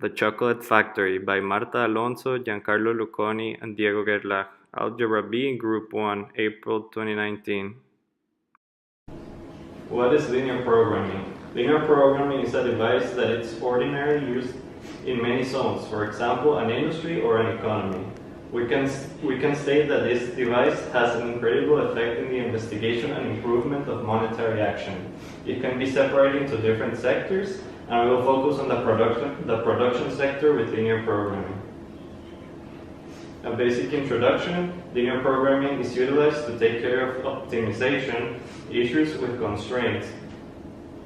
The Chocolate Factory by Marta Alonso, Giancarlo Luconi, and Diego Gerlach. Algebra B, Group 1, April 2019. What is linear programming? Linear programming is a device that is ordinarily used in many zones, for example, an industry or an economy. We can state that this device has an incredible effect in the investigation and improvement of monetary action. It can be separated into different sectors, and we will focus on the production sector with linear programming. A basic introduction: linear programming is utilized to take care of optimization issues with constraints,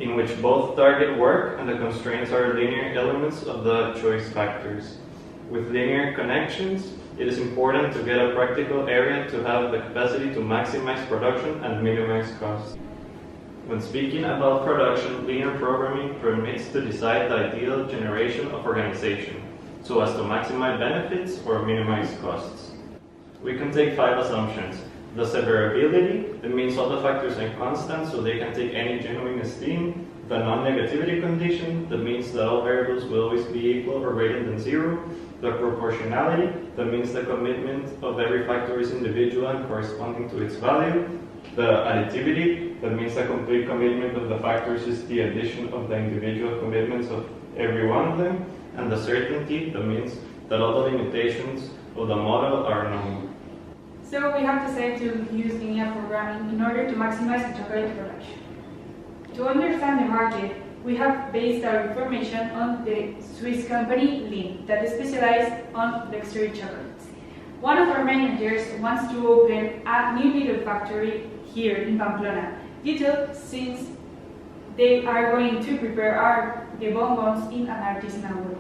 in which both target work and the constraints are linear elements of the choice factors. With linear connections, it is important to get a practical area to have the capacity to maximize production and minimize costs. When speaking about production, linear programming permits to decide the ideal generation of organization, so as to maximize benefits or minimize costs. We can take 5 assumptions. The severability, that means all the factors are constant, so they can take any genuine esteem. The non-negativity condition, that means that all variables will always be equal or greater than 0. The proportionality, that means the commitment of every factor is individual and corresponding to its value. The additivity, that means the complete commitment of the factors is the addition of the individual commitments of every one of them. And the certainty, that means that all the limitations of the model are known. So we have decided to use linear programming in order to maximize the chocolate production. To understand the market, we have based our information on the Swiss company Lindt that is specialized on luxury chocolates. One of our managers wants to open a new little factory here in Pamplona, since they are going to prepare the bonbons in an artisanal way.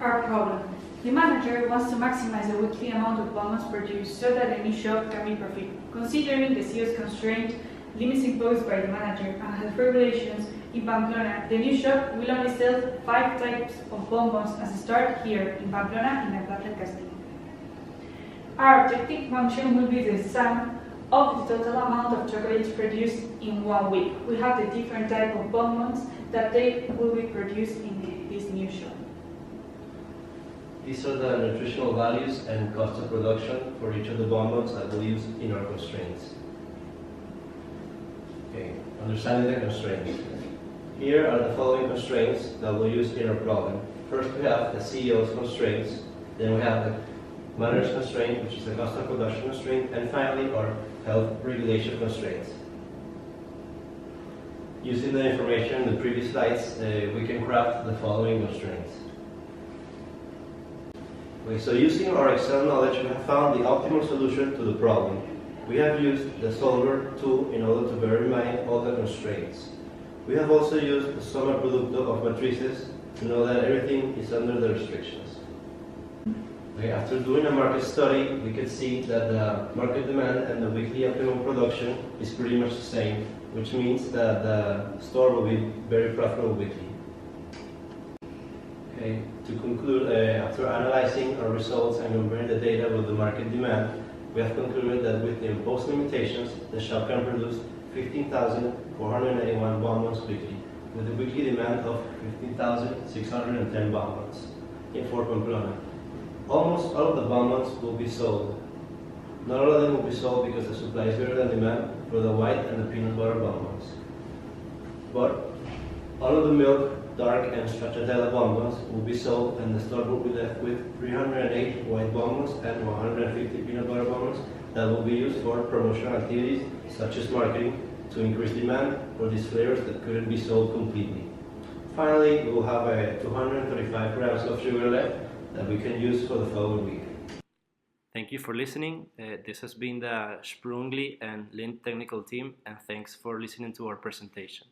Our problem: the manager wants to maximize the weekly amount of bonbons produced so that the new shop can be profitable. Considering the sales constraint, limits imposed by the manager, and health regulations in Pamplona, the new shop will only sell 5 types of bonbons as a start here in Pamplona in la Plaza del Castillo. Our objective function will be the sum of the total amount of chocolates produced in 1 week. We have the different type of bonbons that they will be produced in this new shop. These are the nutritional values and cost of production for each of the bonbons that we'll use in our constraints. Okay, understanding the constraints. Here are the following constraints that we'll use in our problem. First, we have the CEO's constraints, then we have the manager's constraint, which is the cost of production constraint, and finally our health regulation constraints. Using the information in the previous slides, we can craft the following constraints. Okay, so using our Excel knowledge, we have found the optimal solution to the problem. We have used the solver tool in order to bear in mind all the constraints. We have also used the summa producto of matrices to know that everything is under the restrictions. Okay, after doing a market study, we could see that the market demand and the weekly optimum production is pretty much the same, which means that the store will be very profitable weekly. Okay, to conclude, after analyzing our results and comparing the data with the market demand, we have concluded that with the imposed limitations, the shop can produce 15,481 bonbons weekly, with a weekly demand of 15,610 bonbons in Fort Pamplona. Almost all of the bonbons will be sold. Not all of them will be sold because the supply is greater than demand for the white and the peanut butter bonbons. But all of the milk, dark, and stracciatella bonbons will be sold, and the store will be left with 308 white bonbons and 150 peanut butter bonbons that will be used for promotional activities such as marketing to increase demand for these flavors that couldn't be sold completely. Finally, we will have 235 grams of sugar left that we can use for the following week. Thank you for listening. This has been the Sprungli and Lindt technical team, and thanks for listening to our presentation.